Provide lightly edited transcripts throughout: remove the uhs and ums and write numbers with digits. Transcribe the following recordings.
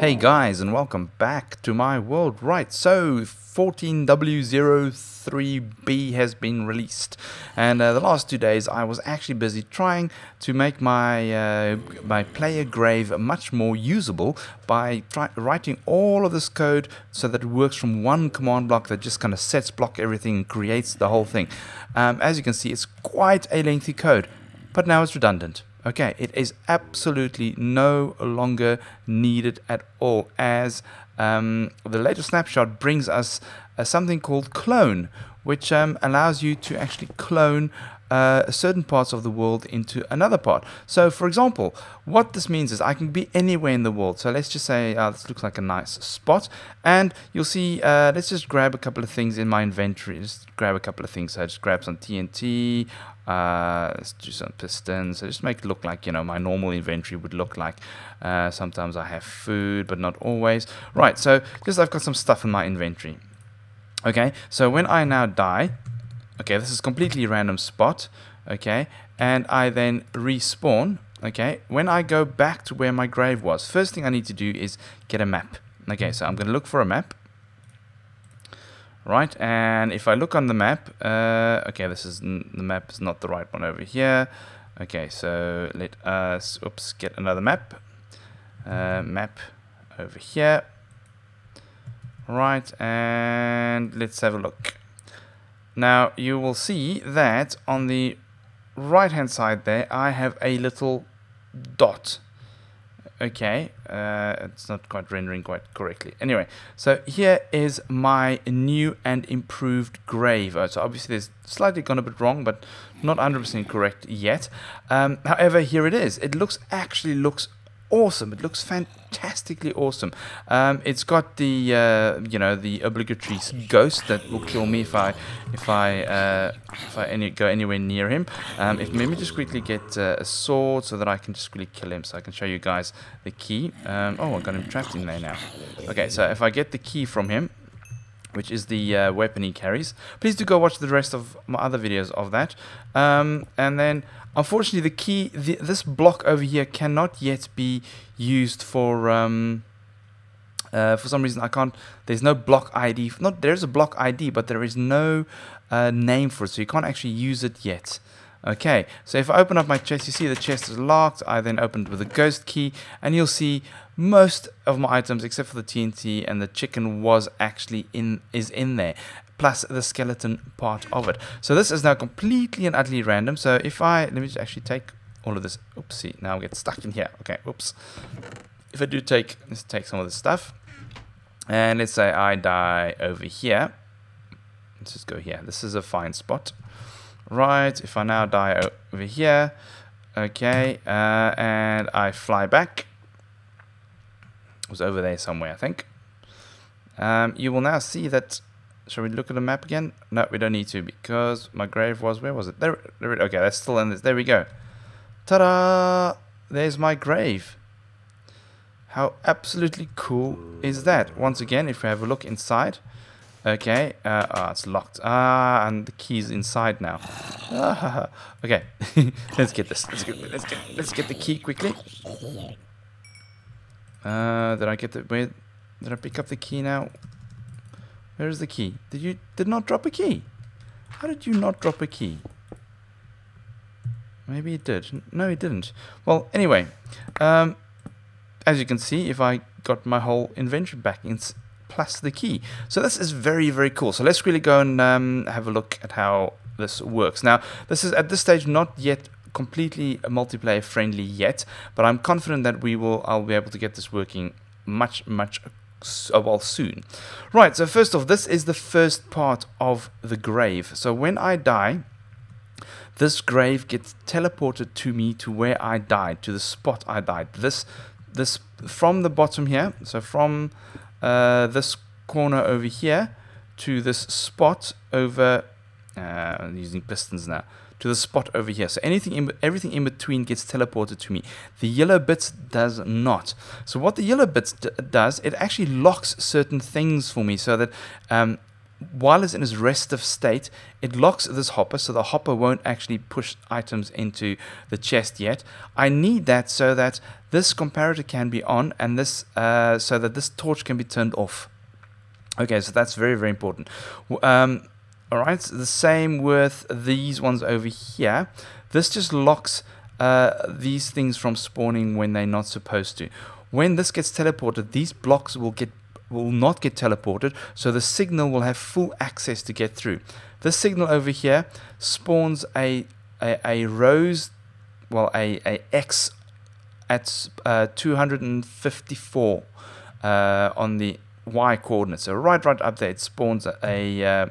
Hey guys, and welcome back to my world. Right, so 14W03B has been released, and the last 2 days I was actually busy trying to make my my player grave much more usable by writing all of this code so that it works from one command block that just kind of sets block everything and creates the whole thing. As you can see, it's quite a lengthy code, but now it's redundant. Okay, it is absolutely no longer needed at all, as the latest snapshot brings us something called clone, which allows you to actually clone certain parts of the world into another part. So, for example, what this means is I can be anywhere in the world. So let's just say this looks like a nice spot, and you'll see, let's just grab a couple of things in my inventory. Just grab a couple of things. So I just grab some TNT. Let's do some pistons. So just make it look like, you know, my normal inventory would look like. Sometimes I have food, but not always. Right, so just I've got some stuff in my inventory. Okay, so when I now die, okay, this is completely random spot, okay, and I then respawn, okay. When I go back to where my grave was, first thing I need to do is get a map. Okay, so I'm going to look for a map. Right, and if I look on the map, okay, the map is not the right one over here. Okay, so let us, get another map. Map over here. Right, and let's have a look. Now, you will see that on the right-hand side there, I have a little dot. Okay, it's not quite rendering quite correctly. Anyway, so here is my new and improved grave. So obviously there's slightly gone a bit wrong, but not 100% correct yet. However, here it is. It actually looks awesome. It looks fantastically awesome. It's got the you know, the obligatory ghost that will kill me if I go anywhere near him. Let me just quickly get a sword so that I can just quickly kill him, so I can show you guys the key. Oh, I got him trapped in there now. Okay, so if I get the key from him, which is the weapon he carries, please do go watch the rest of my other videos of that. And then, unfortunately, the key, this block over here cannot yet be used for some reason I can't. There's no block ID. There's a block ID, but there is no name for it, so you can't actually use it yet. Okay, so if I open up my chest, you see the chest is locked. I then opened with a ghost key, and you'll see most of my items, except for the TNT and the chicken, is in there, plus the skeleton part of it. So this is now completely and utterly random. So if let me just actually take all of this. Oopsie, now I get stuck in here. Okay, oops. If I do let's take some of this stuff, and let's say I die over here. Let's just go here. This is a fine spot. Right, if I now die over here, okay, and I fly back. It was over there somewhere, I think. You will now see that. Shall we look at the map again? No, we don't need to, because my grave was, where was it? There, okay, that's still in this. There we go. Ta-da! There's my grave. How absolutely cool is that? Once again, if we have a look inside. Okay, it's locked. And the key's inside now. Okay, let's get this. Let's get the key quickly. Did I pick up the key now? Where is the key? Did not drop a key? How did you not drop a key? Maybe it did. No, it didn't. Well, anyway, as you can see, if I got my whole inventory back plus the key. So this is very, very cool. So let's really go and have a look at how this works. Now, this is at this stage not yet completely multiplayer friendly yet, but I'm confident that I'll be able to get this working much soon. Right, so first off, this is the first part of the grave. So when I die, this grave gets teleported to me to where I died, to the spot I died. This from the bottom here, so from this corner over here to this spot over, I'm using pistons now, to the spot over here. So everything in between gets teleported to me. The yellow bits does not. So what the yellow bits does, it actually locks certain things for me, so that while it's in its restive state, it locks this hopper, so the hopper won't actually push items into the chest yet. I need that so that this comparator can be on, and this so that this torch can be turned off. Okay, so that's very, very important. Alright, the same with these ones over here. This just locks these things from spawning when they're not supposed to. When this gets teleported, these blocks will not get teleported, so the signal will have full access to get through. This signal over here spawns a rose, well, a X at 254 on the Y coordinates. So right up there, it spawns a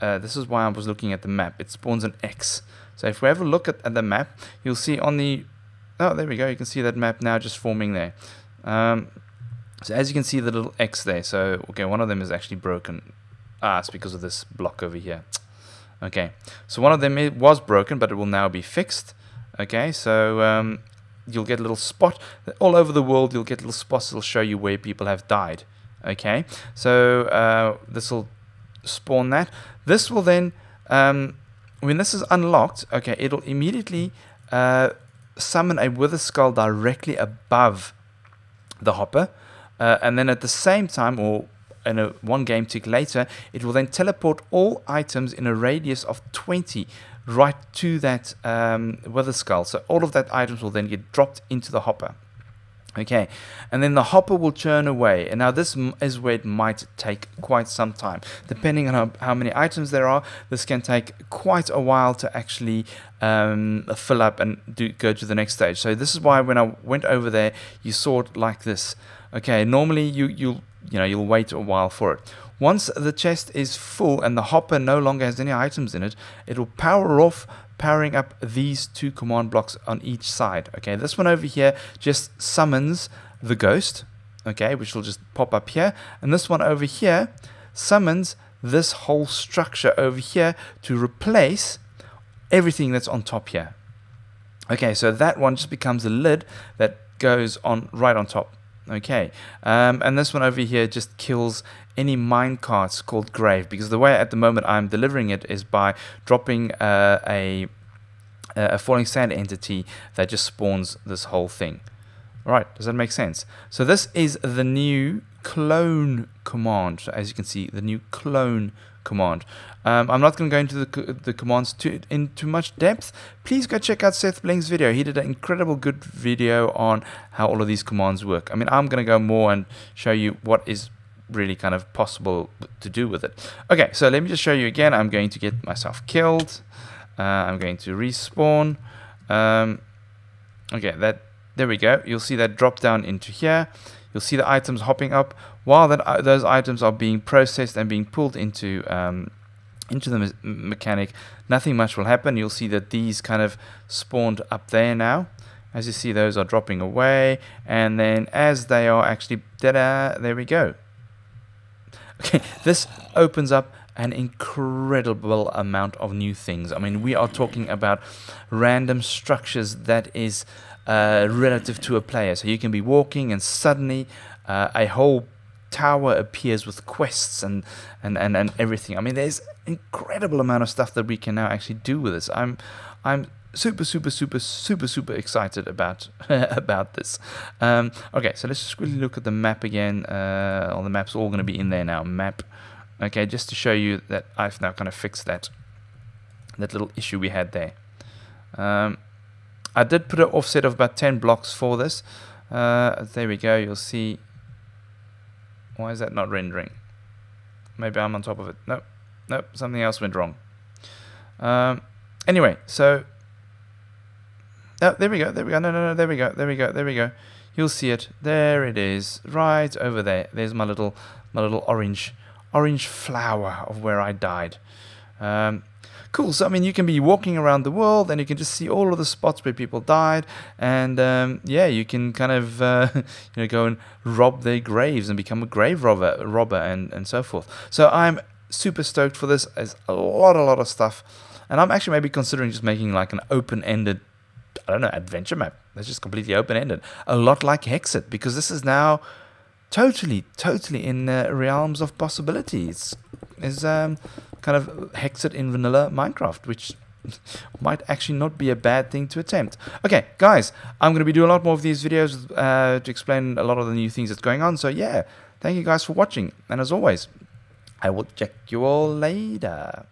this is why I was looking at the map. It spawns an X. So if we have a look at the map, you'll see on the... Oh, there we go. You can see that map now just forming there. So as you can see, the little X there. So, okay, one of them is actually broken. It's because of this block over here. Okay, so one of them was broken, but it will now be fixed. Okay, so you'll get a little spot. All over the world, you'll get little spots that will show you where people have died. Okay, so this will spawn that. This will then, when this is unlocked, okay, it'll immediately summon a wither skull directly above the hopper, and then at the same time, or in one game tick later, it will then teleport all items in a radius of 20 right to that wither skull. So all of that items will then get dropped into the hopper. Okay, and then the hopper will churn away, and now this is where it might take quite some time. Depending on how many items there are, this can take quite a while to actually fill up and go to the next stage. So this is why when I went over there, you saw it like this. Okay, normally you'll wait a while for it. Once the chest is full and the hopper no longer has any items in it, it will power off, powering up these two command blocks on each side. Okay, this one over here just summons the ghost, okay, which will just pop up here, and this one over here summons this whole structure over here to replace everything that's on top here. Okay, so that one just becomes a lid that goes on right on top. Okay, and this one over here just kills any minecarts called grave, because the way at the moment I'm delivering it is by dropping a falling sand entity that just spawns this whole thing. Right, does that make sense? So this is the new clone command. So as you can see, the new clone command. I'm not going to go into the commands in too much depth. Please go check out Seth Bling's video. He did an incredible good video on how all of these commands work. I mean, I'm going to go more and show you what is really kind of possible to do with it. Okay, so let me just show you again. I'm going to get myself killed. I'm going to respawn. Okay, there we go. You'll see that drop down into here. You'll see the items hopping up while those items are being processed and being pulled into the mechanic. Nothing much will happen. You'll see that these kind of spawned up there now. As you see, those are dropping away, and then as they are actually, there we go. Okay, this opens up an incredible amount of new things. I mean, we are talking about random structures that is relative to a player. So you can be walking and suddenly a whole tower appears with quests and everything. I mean, there's incredible amount of stuff that we can now actually do with this. I'm super excited about about this. Okay, so let's just quickly look at the map again. All the maps all going to be in there now. Map. Okay, just to show you that I've now kind of fixed that little issue we had there. I did put an offset of about 10 blocks for this. There we go. You'll see. Why is that not rendering? Maybe I'm on top of it. Nope, something else went wrong. Anyway, so there we go. No, there we go. You'll see it. There it is, right over there. There's my little orange flower of where I died. Cool. So I mean, you can be walking around the world and you can just see all of the spots where people died, and yeah, you can kind of go and rob their graves and become a grave robber and so forth. So I'm super stoked for this. There's a lot of stuff, and I'm actually maybe considering just making like an open-ended, I don't know, adventure map that's just completely open-ended, a lot like Hexit, because this is now totally in realms of possibilities. It's kind of Hexit in vanilla Minecraft, which might actually not be a bad thing to attempt. Okay, guys, I'm going to be doing a lot more of these videos to explain a lot of the new things that's going on. So yeah, thank you guys for watching. And as always, I will check you all later.